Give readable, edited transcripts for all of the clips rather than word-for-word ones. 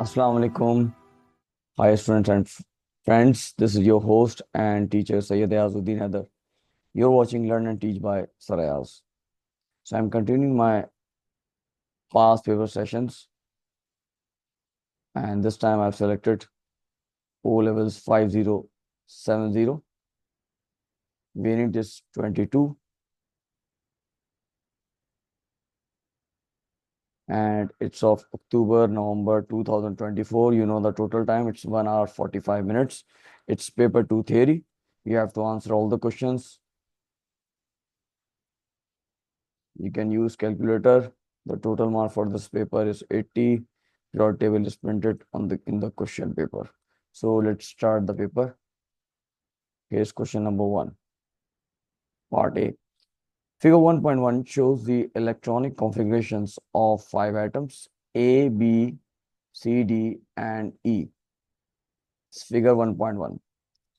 Assalamu alaikum. Hi, students and friends. This is your host and teacher Sayyid Ayazuddin Haidar. You're watching Learn and Teach by Sir Ayaz. So I'm continuing my past paper sessions, and this time I've selected O levels 5070. Variant is 22, and it's of October, November 2024. You know the total time. It's 1 hour 45 minutes. It's paper 2 theory. You have to answer all the questions. You can use calculator. The total mark for this paper is 80. Your table is printed on in the question paper. So let's start the paper. Here's question number 1. Part A. Figure 1.1 shows the electronic configurations of 5 atoms A, B, C, D, and E. It's figure 1.1.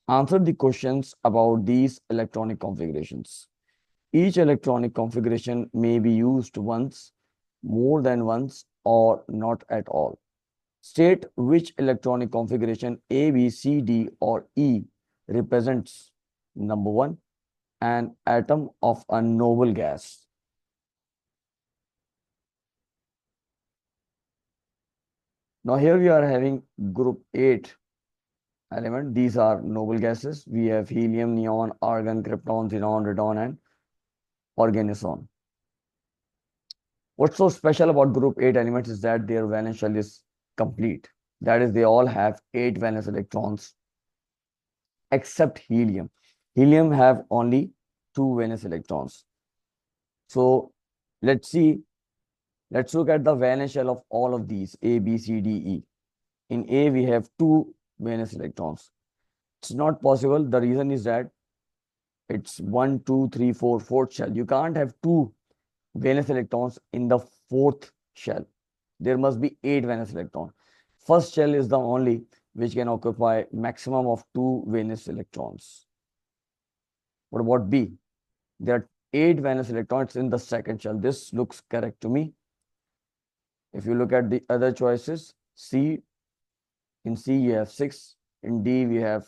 Answer the questions about these electronic configurations. Each electronic configuration may be used once, more than once, or not at all. State which electronic configuration A, B, C, D, or E represents. Number 1, an atom of a noble gas. Now here we are having group 8 element. These are noble gases. We have helium, neon, argon, krypton, xenon, radon, and organoson. What's so special about group 8 elements is that their valence shell is complete. That is, they all have 8 valence electrons except helium. Helium have only 2 valence electrons. So let's look at the valence shell of all of these A, B, C, D, E. In A, we have 2 valence electrons. It's not possible. The reason is that it's 1, 2, 3, 4, fourth shell. You can't have 2 valence electrons in the fourth shell. There must be 8 valence electrons. First shell is the only which can occupy maximum of 2 valence electrons. What about B? There are 8 valence electrons in the second shell. This looks correct to me. If you look at the other choices, in C you have 6, in D we have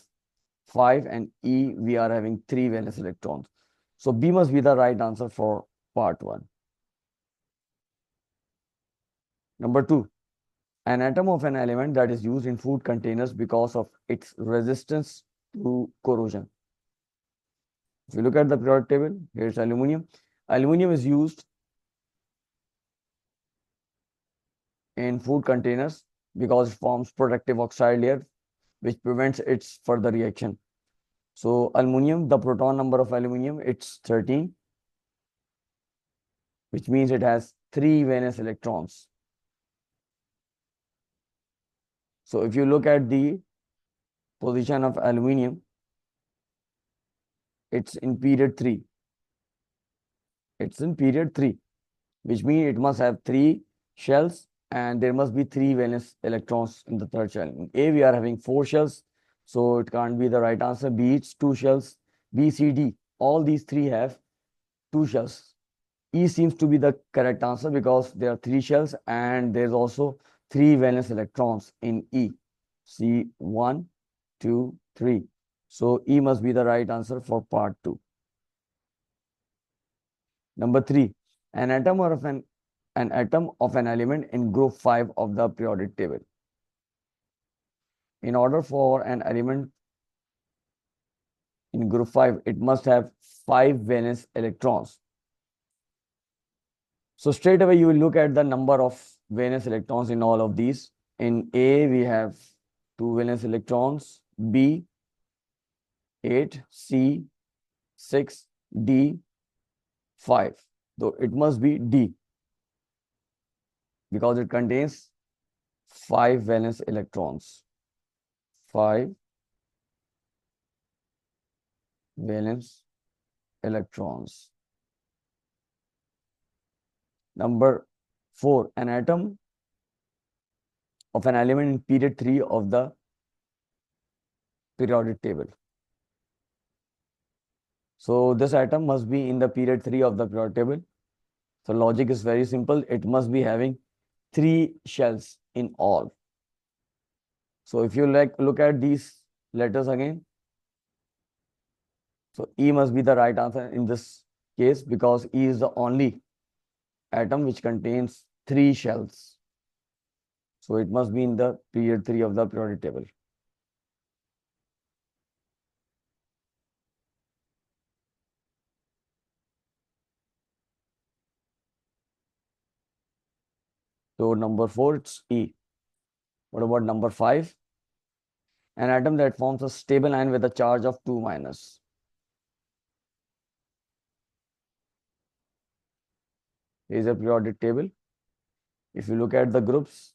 5, and E we are having 3 valence electrons. So B must be the right answer for part 1. Number 2, an atom of an element that is used in food containers because of its resistance to corrosion. If you look at the periodic table, here's aluminum. Aluminum is used in food containers because it forms protective oxide layer which prevents its further reaction. So aluminum, the proton number of aluminum, it's 13, which means it has 3 valence electrons. So if you look at the position of aluminum, it's in period 3. It's in period 3, which means it must have 3 shells and there must be 3 valence electrons in the third shell. In A, we are having 4 shells, so it can't be the right answer. B, it's 2 shells. B, C, D, all these 3 have 2 shells. E seems to be the correct answer because there are 3 shells and there's also 3 valence electrons in E. C, 1, 2, 3. So E must be the right answer for part 2. Number 3, an atom of an element in group 5 of the periodic table. In order for an element in group 5, it must have 5 valence electrons. So straight away you will look at the number of valence electrons in all of these. In A, we have 2 valence electrons, B, 8, C, 6, D, 5. So it must be D because it contains 5 valence electrons. 5 valence electrons. Number 4, an atom of an element in period 3 of the periodic table. So this atom must be in the period 3 of the periodic table. So logic is very simple. It must be having 3 shells in all. So if you look at these letters again, so E must be the right answer in this case because E is the only atom which contains 3 shells. So it must be in the period 3 of the periodic table. So number 4, it's E. What about number 5? An atom that forms a stable ion with a charge of 2 minus. Here is a periodic table. If you look at the groups,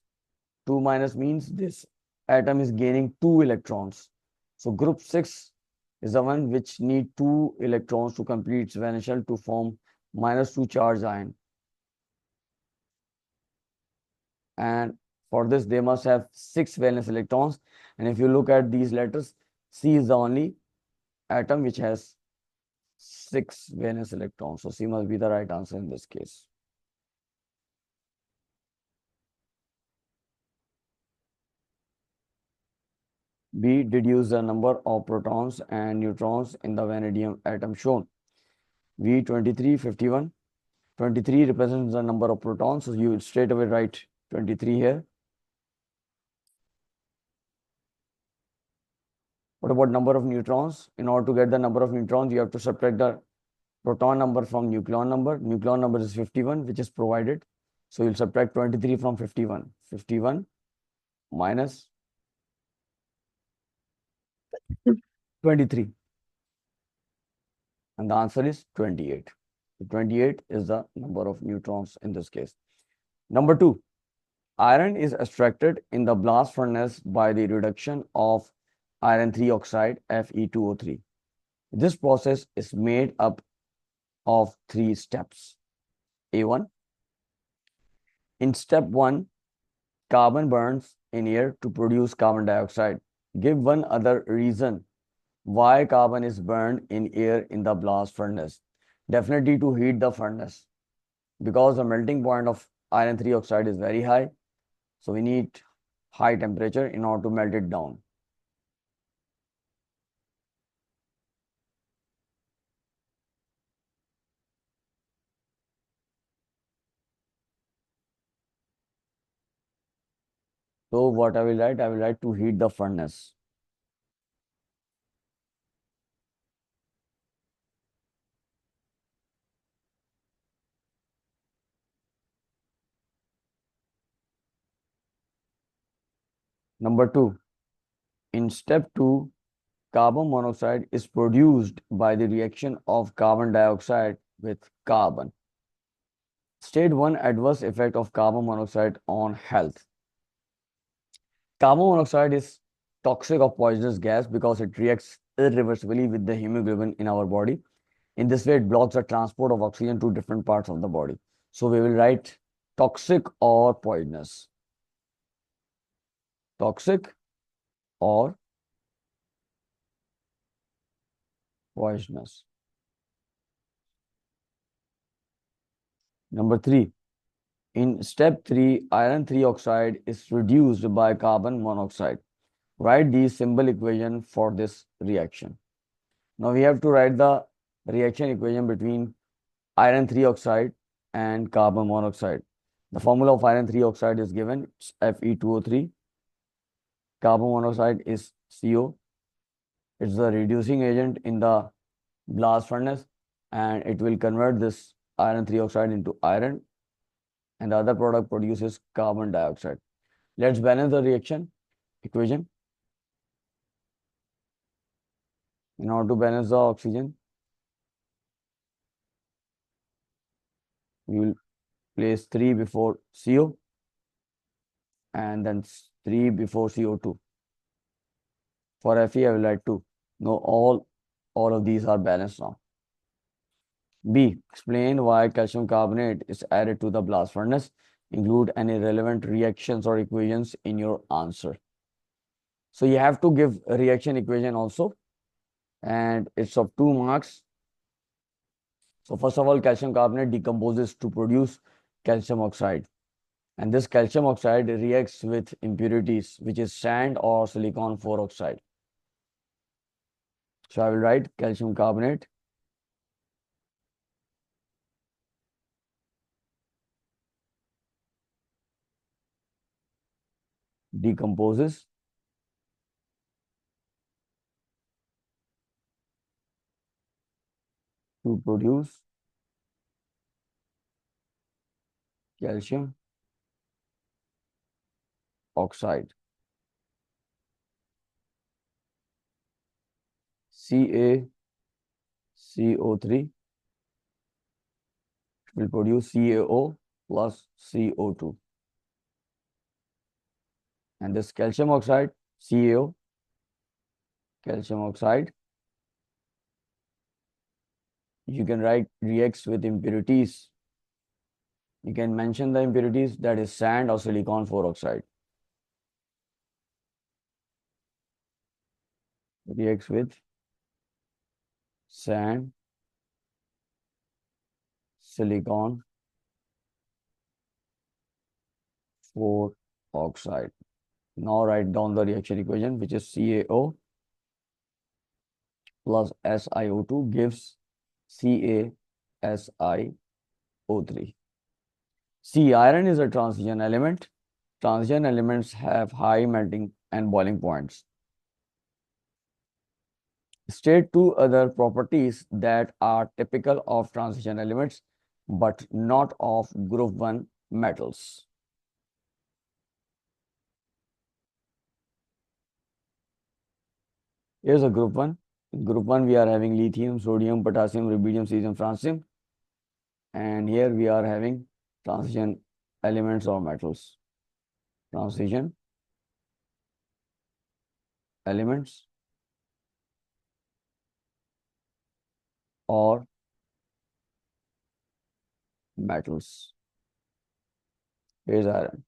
2 minus means this atom is gaining 2 electrons. So group 6 is the one which need 2 electrons to complete its valence shell to form -2 charge ion. And for this, they must have 6 valence electrons. And if you look at these letters, C is the only atom which has 6 valence electrons. So C must be the right answer in this case. B, deduce the number of protons and neutrons in the vanadium atom shown. V 23, 51. 23 represents the number of protons, so you straight away write 23 here. What about number of neutrons? In order to get the number of neutrons, you have to subtract the proton number from nucleon number. Nucleon number is 51, which is provided. So you'll subtract 23 from 51. 51 minus 23. And the answer is 28. 28 is the number of neutrons in this case. Number 2, iron is extracted in the blast furnace by the reduction of iron 3 oxide Fe2O3. This process is made up of 3 steps. A1. In step 1, carbon burns in air to produce carbon dioxide. Give one other reason why carbon is burned in air in the blast furnace. Definitely to heat the furnace because the melting point of iron 3 oxide is very high. So we need high temperature in order to melt it down. So what I will write? I will write to heat the furnace. Number 2, in step 2, carbon monoxide is produced by the reaction of carbon dioxide with carbon. State 1, adverse effect of carbon monoxide on health. Carbon monoxide is toxic or poisonous gas because it reacts irreversibly with the hemoglobin in our body. In this way, it blocks the transport of oxygen to different parts of the body. So we will write toxic or poisonous. Toxic or poisonous. Number 3, in step 3, iron 3 oxide is reduced by carbon monoxide. Write the symbol equation for this reaction. Now we have to write the reaction equation between iron 3 oxide and carbon monoxide. The formula of iron 3 oxide is given, it's Fe2O3. Carbon monoxide is CO. It's the reducing agent in the blast furnace, and it will convert this iron 3 oxide into iron, and the other product produces carbon dioxide. Let's balance the reaction equation. In order to balance the oxygen, we will place 3 before CO and then 3 before CO2. For Fe, I will write 2. Now all of these are balanced now. B, explain why calcium carbonate is added to the blast furnace. Include any relevant reactions or equations in your answer. So you have to give a reaction equation also, and it's of 2 marks. So first of all, calcium carbonate decomposes to produce calcium oxide. And this calcium oxide reacts with impurities, which is sand or silicon 4 oxide. So I will write calcium carbonate decomposes to produce calcium oxide. CaCO3 will produce CaO plus CO2. And this calcium oxide, CaO, calcium oxide, you can write reacts with impurities. You can mention the impurities, that is sand or silicon 4 oxide. Reacts with sand, silicon 4 oxide. Now write down the reaction equation, which is CaO plus SiO2 gives CaSiO3. See, iron is a transition element. Transition elements have high melting and boiling points. State two other properties that are typical of transition elements but not of group 1 metals. Here's a group 1. In group 1, we are having lithium, sodium, potassium, rubidium, cesium, francium. And here we are having transition elements or metals. Transition elements or metals. Here's iron.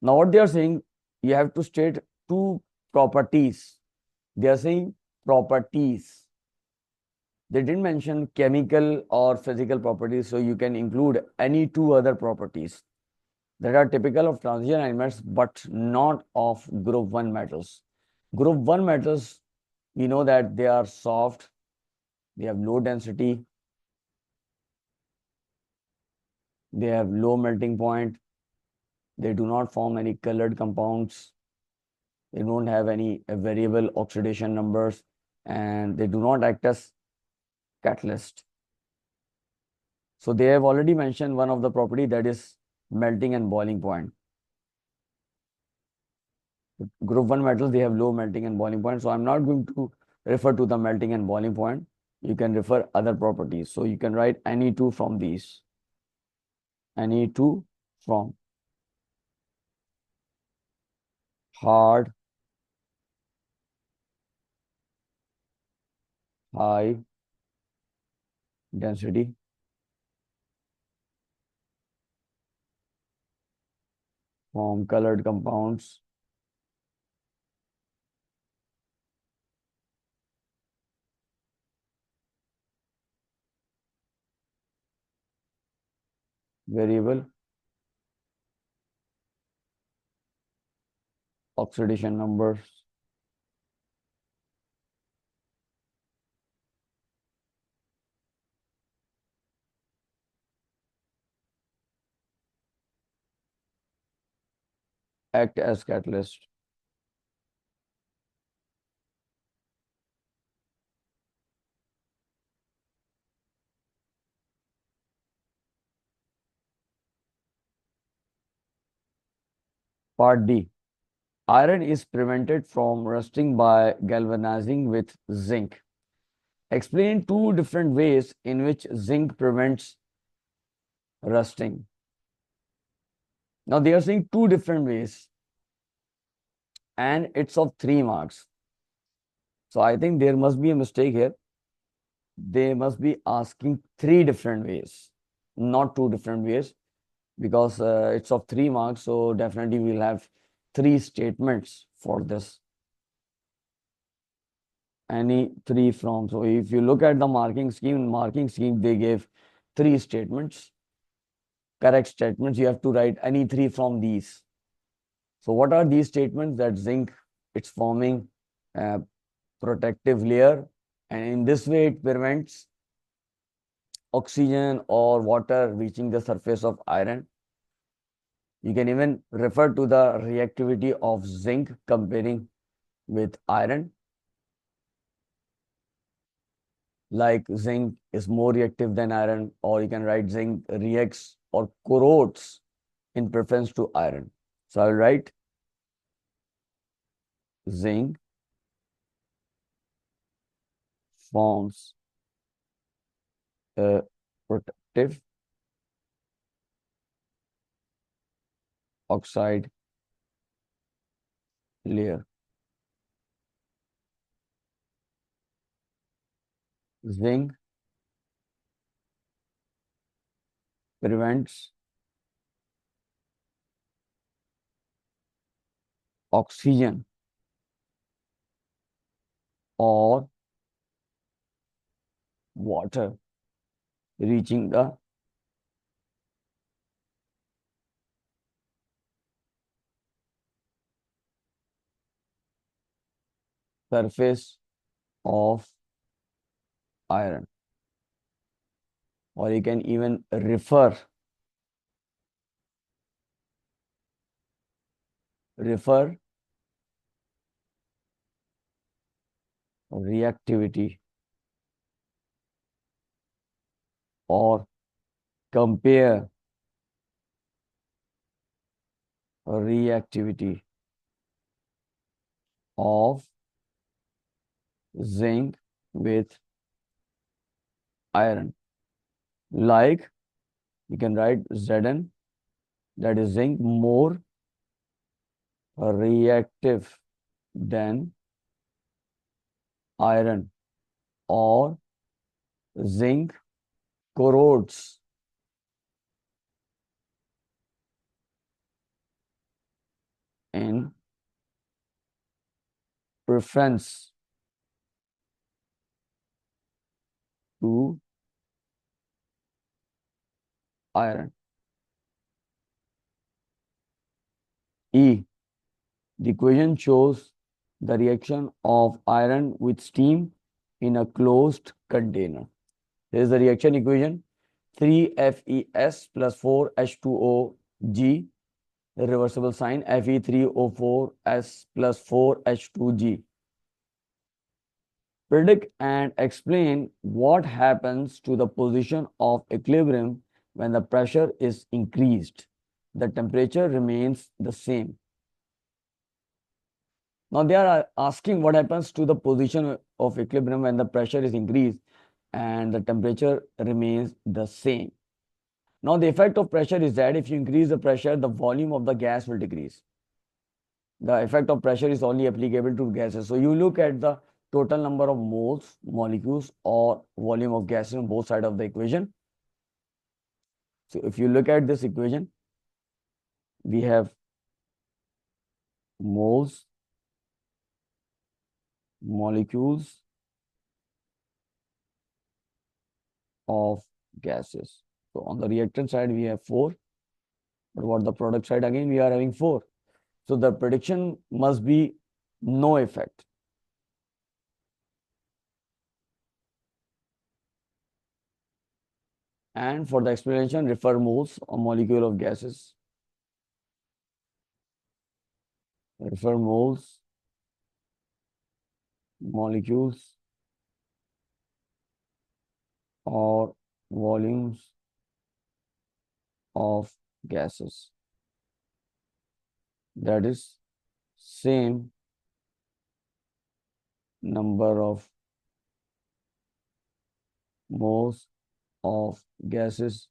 Now what they are saying, you have to state two properties. They are saying properties. They didn't mention chemical or physical properties, so you can include any two other properties that are typical of transition elements but not of group 1 metals. Group 1 metals, we know that they are soft, they have low density, they have low melting point, they do not form any colored compounds, they don't have any variable oxidation numbers, and they do not act as catalyst. So they have already mentioned one of the property, that is melting and boiling point. Group 1 metals, they have low melting and boiling point. So I'm not going to refer to the melting and boiling point. You can refer other properties. So you can write any two from these. Any two from hard, high density, form colored compounds, variable oxidation numbers, act as catalyst. Part D. Iron is prevented from rusting by galvanizing with zinc. Explain two different ways in which zinc prevents rusting. Now they are saying two different ways and it's of 3 marks. So I think there must be a mistake here. They must be asking 3 different ways, not 2 different ways, because it's of 3 marks. So definitely we'll have 3 statements for this. Any 3 from. So if you look at the marking scheme, they gave 3 statements. correct statements. You have to write any three from these. So what are these statements? That zinc, it's forming a protective layer, and in this way it prevents oxygen or water reaching the surface of iron. You can even refer to the reactivity of zinc comparing with iron. Like zinc is more reactive than iron, or you can write zinc reacts or corrodes in preference to iron. So I'll write zinc forms a protective oxide layer. Zinc prevents oxygen or water reaching the surface of iron. Or you can even refer reactivity or compare reactivity of zinc with iron. Like you can write Zn, that is zinc more reactive than iron, or zinc corrodes in preference to iron. E. The equation shows the reaction of iron with steam in a closed container. Here is the reaction equation: 3FeS plus 4H2OG, reversible sign, Fe3O4S plus 4H2G. Predict and explain what happens to the position of equilibrium when the pressure is increased. The temperature remains the same. Now they are asking what happens to the position of equilibrium when the pressure is increased and the temperature remains the same. Now the effect of pressure is that if you increase the pressure, the volume of the gas will decrease. The effect of pressure is only applicable to gases. So you look at the total number of moles, molecules, or volume of gases on both sides of the equation. So if you look at this equation, we have moles, molecules of gases. So on the reactant side, we have 4. But what the product side, again, we are having 4. So the prediction must be no effect. And for the explanation, refer moles or molecule of gases. Refer moles, molecules, or volumes of gases. That is same number of moles of gases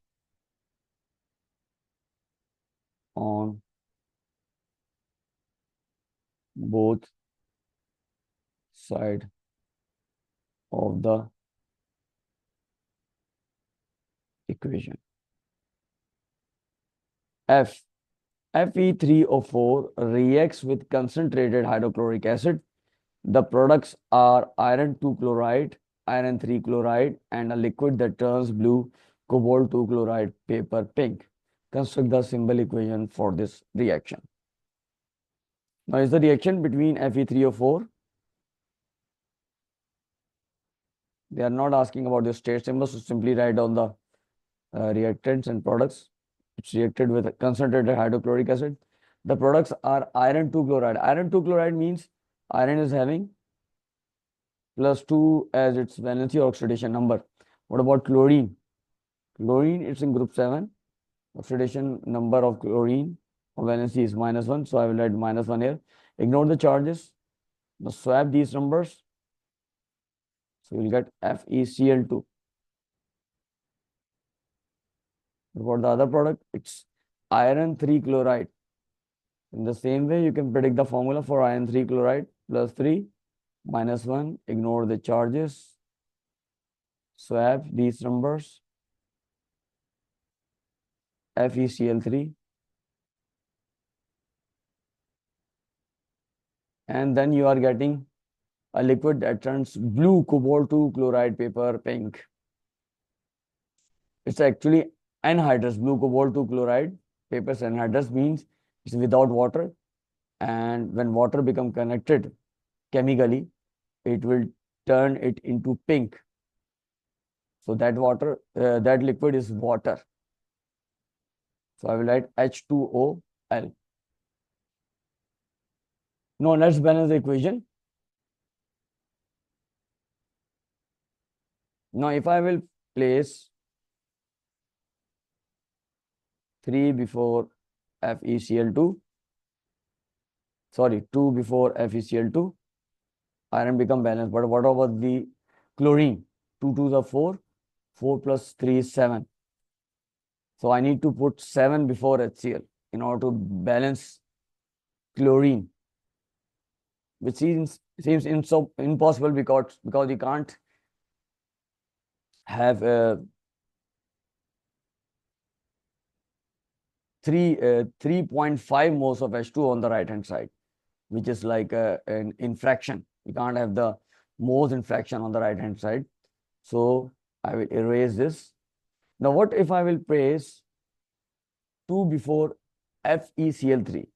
on both sides of the equation. F. Fe3O4 reacts with concentrated hydrochloric acid. The products are iron 2 chloride, iron 3 chloride, and a liquid that turns blue, cobalt 2 chloride, paper pink. construct the symbol equation for this reaction. Now, is the reaction between Fe3O4? They are not asking about the state symbol, so simply write down the reactants and products. It's reacted with concentrated hydrochloric acid. The products are iron 2 chloride. Iron 2 chloride means iron is having +2 as its valency or oxidation number. What about chlorine? Chlorine, it's in group 7. Oxidation number of chlorine or valency is -1. So I will write -1 here. Ignore the charges. Now swap these numbers. So we'll get FeCl2. What about the other product? It's iron 3 chloride. In the same way, you can predict the formula for iron 3 chloride +3 -1. Ignore the charges. Swap these numbers. FeCl3. And then you are getting a liquid that turns blue cobalt-2 chloride paper pink. It's actually anhydrous. Blue cobalt-2 chloride paper anhydrous means it's without water, and when water become connected chemically, it will turn it into pink. So that water, that liquid is water. So I will write H2OL. Now let's balance the equation. Now if I will place 3 before FeCl2, sorry, 2 before FeCl2, iron become balanced. But what about the chlorine? 2 2s are 4, 4 plus 3 is 7. So I need to put 7 before HCl in order to balance chlorine, which seems impossible because you can't have 3.5 moles of H2 on the right hand side, which is like an infraction. You can't have the moles in fraction on the right hand side. So I will erase this. Now what if I will place 2 before FeCl3?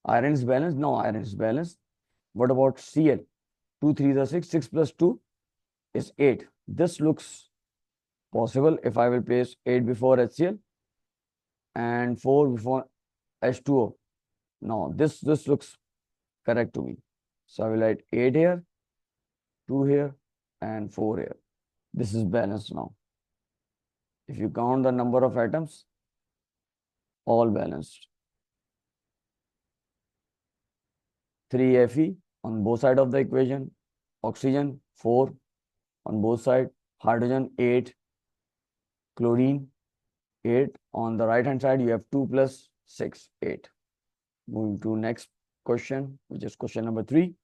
Iron is balanced? No, iron is balanced. What about Cl? 2 3s are 6, 6 plus 2 is 8. This looks possible if I will place 8 before HCl and 4 before H2O. No, this looks correct to me. So I will write 8 here, 2 here, and 4 here. This is balanced now. If you count the number of atoms, all balanced. 3 Fe on both sides of the equation, oxygen 4 on both sides, hydrogen 8, chlorine 8. On the right hand side, you have 2 plus 6, 8. Moving to next question, which is question number 3.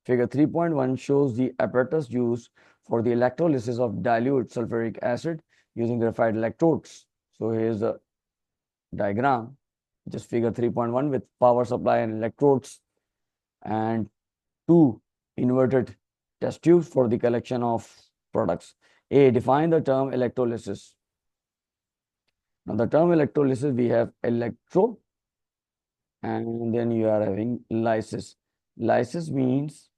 Figure 3.1 shows the apparatus used for the electrolysis of dilute sulfuric acid using graphite electrodes. So here's the diagram, which is figure 3.1 with power supply and electrodes and 2 inverted test tubes for the collection of products. A, define the term electrolysis. Now the term electrolysis, we have electro and then you are having lysis. Lysis means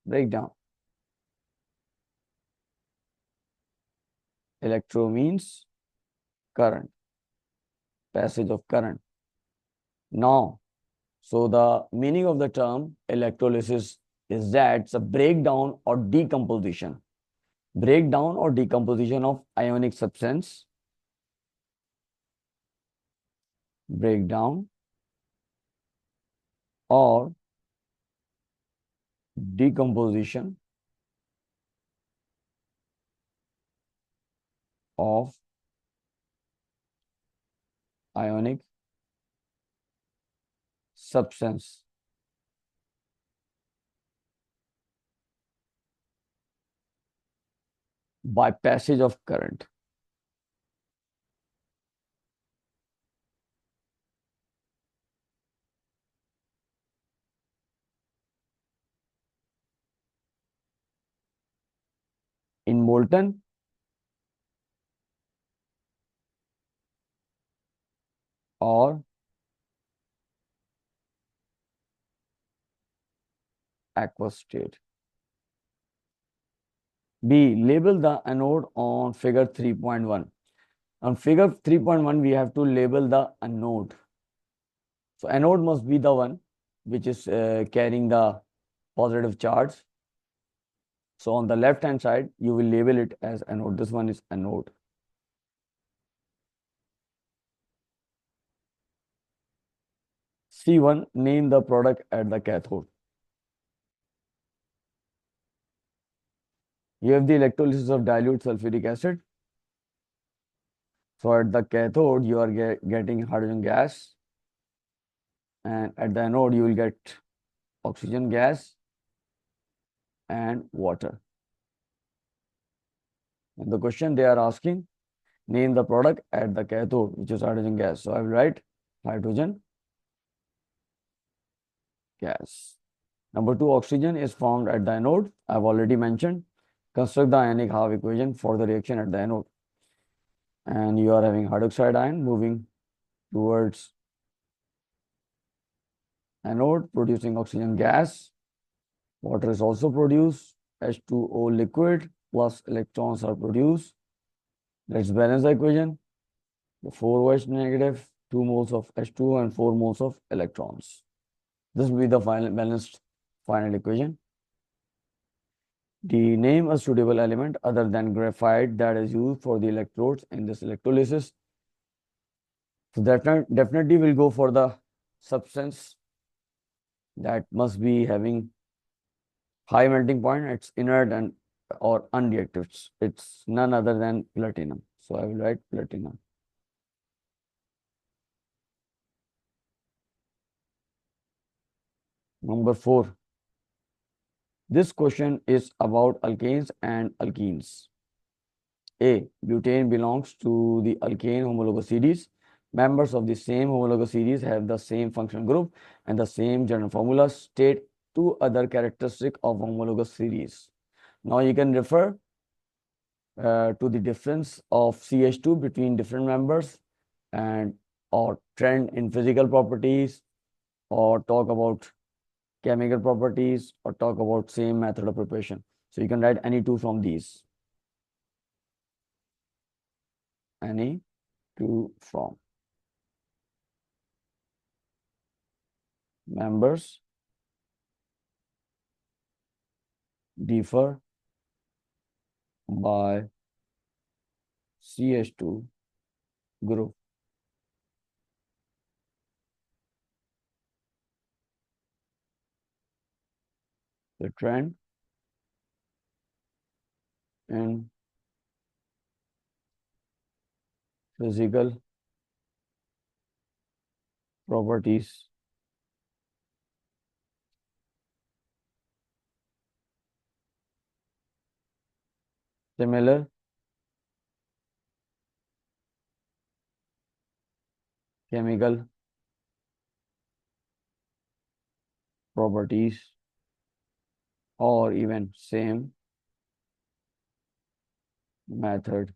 breakdown. Electro means current, passage of current. Now, so the meaning of the term electrolysis is that it's a breakdown or decomposition. Breakdown or decomposition of ionic substance. Breakdown or decomposition of ionic substance by passage of current. In molten or aqueous state. B. Label the anode on figure 3.1. On figure 3.1, we have to label the anode. So anode must be the one which is carrying the positive charge. So on the left hand side, you will label it as anode. This one is anode. C1, name the product at the cathode. You have the electrolysis of dilute sulfuric acid. So at the cathode, you are getting hydrogen gas. And at the anode, you will get oxygen gas and water. And the question they are asking, name the product at the cathode, which is hydrogen gas. So I will write hydrogen gas. Number 2, oxygen is formed at the anode. I've already mentioned. Construct the ionic half equation for the reaction at the anode. And you are having hydroxide ion moving towards anode, producing oxygen gas. Water is also produced. H2O liquid plus electrons are produced. Let's balance the equation. The 4OH negative, 2 moles of H2O and 4 moles of electrons. This will be the balanced final equation. D. Name a suitable element other than graphite that is used for the electrodes in this electrolysis. So definitely will go for the substance that must be having high melting point. It's inert and or unreactive. It's none other than platinum. So I will write platinum. Number 4. This question is about alkanes and alkenes. A. Butane belongs to the alkane homologous series. Members of the same homologous series have the same functional group and the same general formula. State 2 other characteristics of homologous series. Now you can refer to the difference of CH2 between different members and or trend in physical properties, or talk about chemical properties, or talk about same method of preparation. So you can write any two from these. Any two from. Members differ by CH2 group. The trend in physical properties similar chemical properties or even same method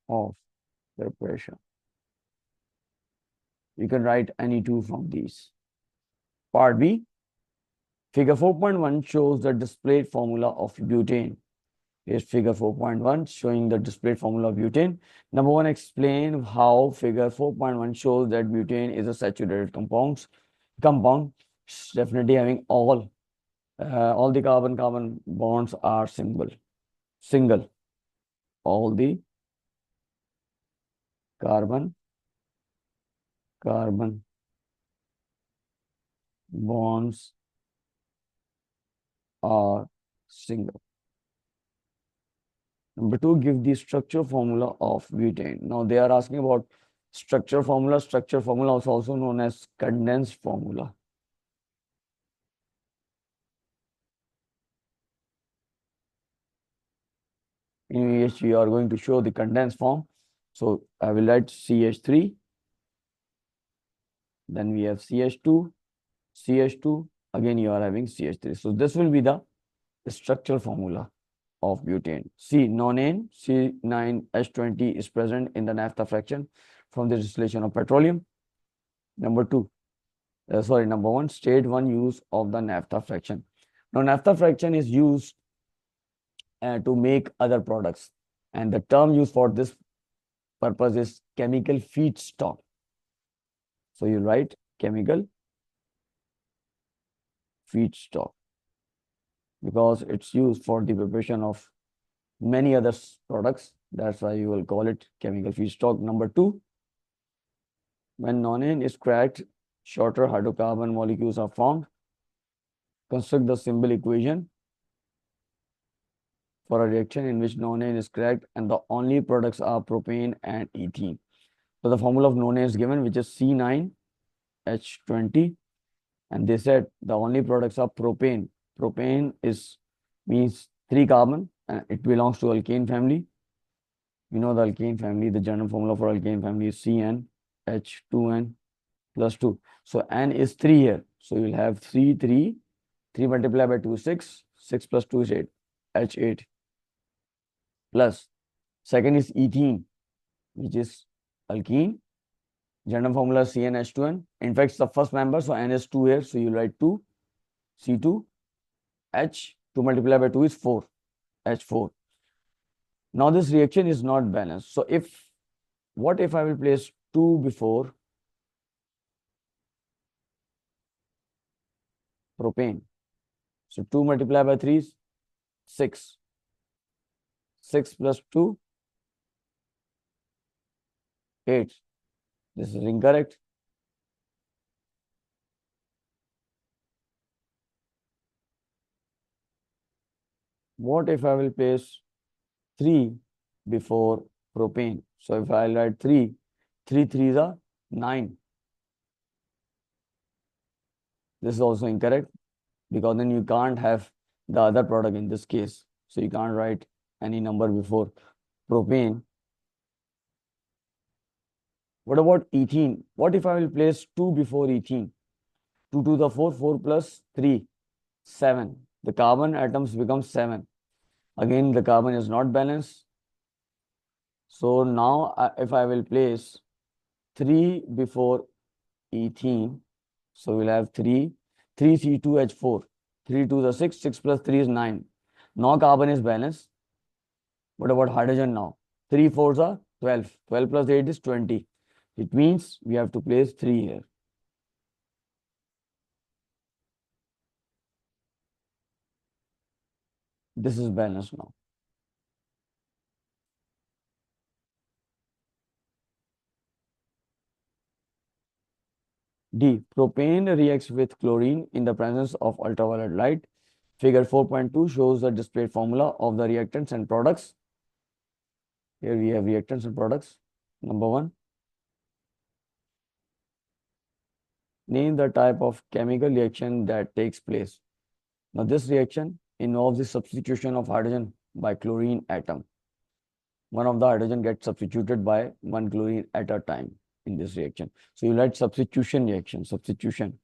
of preparation. You can write any two from these. Part B. Figure 4.1 shows the displayed formula of butane. Here's figure 4.1 showing the displayed formula of butane. Number 1, explain how figure 4.1 shows that butane is a saturated compound. Definitely having all the carbon-carbon bonds are single. All the carbon bonds are single. Number 2, give the structure formula of butane. Now they are asking about structure formula. Structure formula is also known as condensed formula. In which we are going to show the condensed form. So I will write CH3. Then we have CH2, again you are having CH3. So this will be the structure formula of butane. C, nonane C9H20 is present in the naphtha fraction from the distillation of petroleum. Number one, state one use of the naphtha fraction. Now, naphtha fraction is used to make other products, and the term used for this purpose is chemical feedstock. So you write chemical feedstock because it's used for the preparation of many other products. That's why you will call it chemical feedstock. Number two, when nonane is cracked, shorter hydrocarbon molecules are formed. Construct the symbol equation for a reaction in which nonane is cracked and the only products are propane and ethene. So the formula of nonane is given, which is C9H20, and they said the only products are propane. Propane means 3 carbon and it belongs to alkane family. You know the alkane family, the general formula for alkane family is CnH2n plus 2. So N is 3 here. So you will have 3 multiplied by 2 is 6, 6 plus 2 is 8, H8 plus. Second is ethene, which is alkene. General formula is CnH2n. In fact, it's the first member, so N is 2 here. So you write 2, C2, H, 2 multiplied by 2 is 4, H4. Now this reaction is not balanced. So what if I will place 2 before propane? So 2 multiplied by 3 is 6. 6 plus 2, 8. This is incorrect. What if I will place 3 before propane? So if I write 3, 3 3s are 9. This is also incorrect because then you can't have the other product in this case. So you can't write any number before propane. What about ethene? What if I will place 2 before ethene? 2 to the 4, 4 plus 3, 7. The carbon atoms become 7. Again, the carbon is not balanced. So now if I will place 3 before ethene, so we'll have 3 C2H4. 3 to the 6, 6 plus 3 is 9. Now carbon is balanced. What about hydrogen now? 3 4s are 12. 12 plus 8 is 20. It means we have to place 3 here. This is balanced now. D. Propane reacts with chlorine in the presence of ultraviolet light. Figure 4.2 shows the displayed formula of the reactants and products. Here we have reactants and products. Number 1. Name the type of chemical reaction that takes place. Now this reaction involves the substitution of hydrogen by chlorine atom. One of the hydrogen gets substituted by one chlorine at a time in this reaction. So you write substitution reaction, substitution.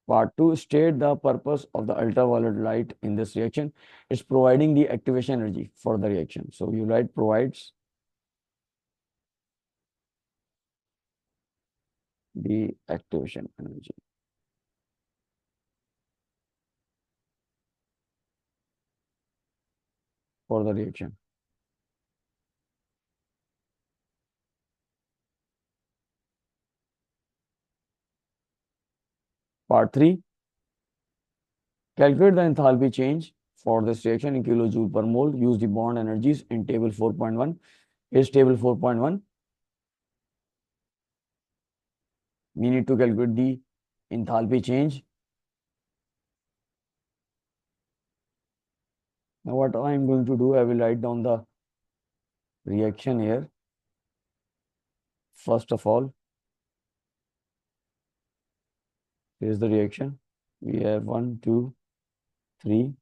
Part 2, state the purpose of the ultraviolet light in this reaction. It's providing the activation energy for the reaction. So you write provides the activation energy. For the reaction. Part 3, calculate the enthalpy change for this reaction in kilojoule per mole. Use the bond energies in table 4.1. Here's table 4.1. We need to calculate the enthalpy change. Now what I am going to do, I will write down the reaction here. First of all, here's the reaction. We have 1, 2, 3.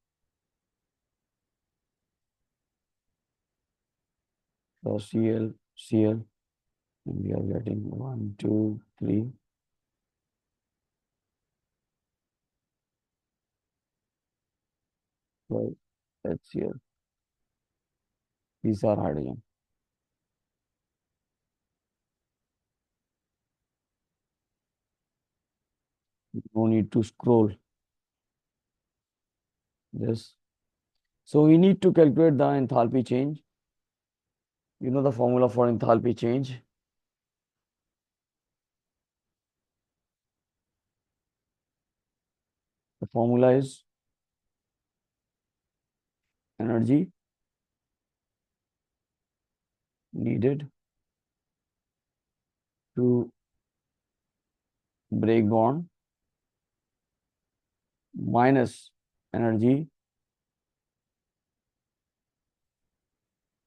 So Cl, Cl, and we are getting 1, 2, 3. So HCl. These are hydrogen. No need to scroll this. So we need to calculate the enthalpy change. You know the formula for enthalpy change. The formula is energy needed to break bond minus energy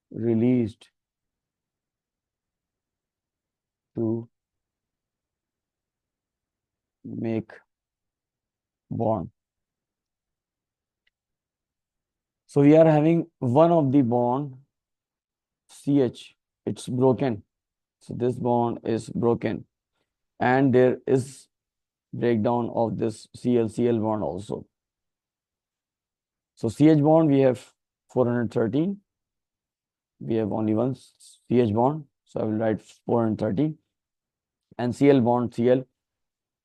released to make bond. So we are having one of the bond CH, it's broken. So this bond is broken, and there is breakdown of this Cl bond also. So CH bond we have 413. We have only one CH bond, so I will write 413. And Cl bond Cl,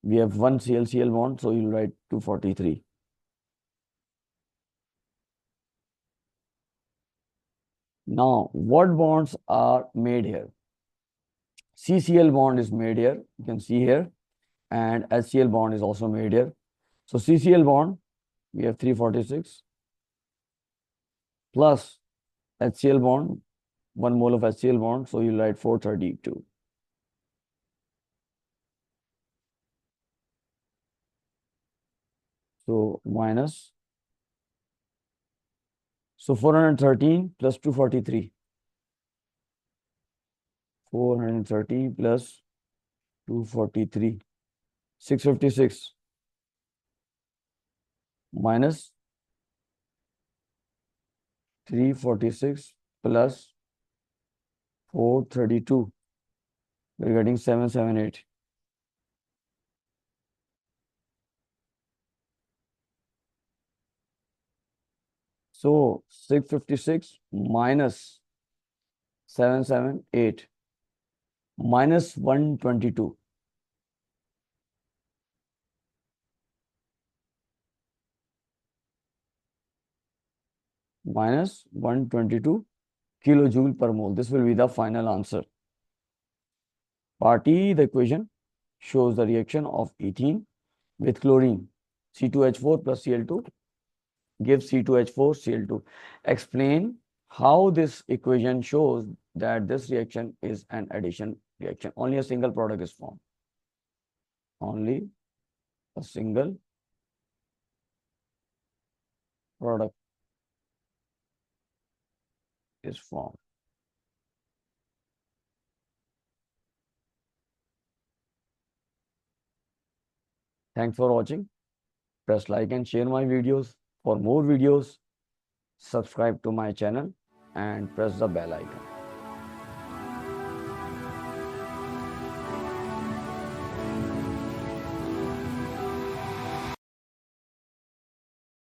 we have one Cl bond, so you will write 243. Now, what bonds are made here? CCl bond is made here, you can see here, and HCl bond is also made here. So CCl bond, we have 346 plus HCl bond, 1 mole of HCl bond, so you write 432. So minus, so 413 plus 243. 413 plus 243, 656 minus 346 plus 432. We're getting 778. So 656 minus 778 minus 122. Minus 122 kilojoule per mole. This will be the final answer. Part E, the equation shows the reaction of ethene with chlorine. C2H4 plus Cl2 gives C2H4 Cl2. Explain how this equation shows that this reaction is an addition reaction. Only a single product is formed. Only a single product is formed. Thanks for watching. Press like and share my videos. For more videos, subscribe to my channel and press the bell icon.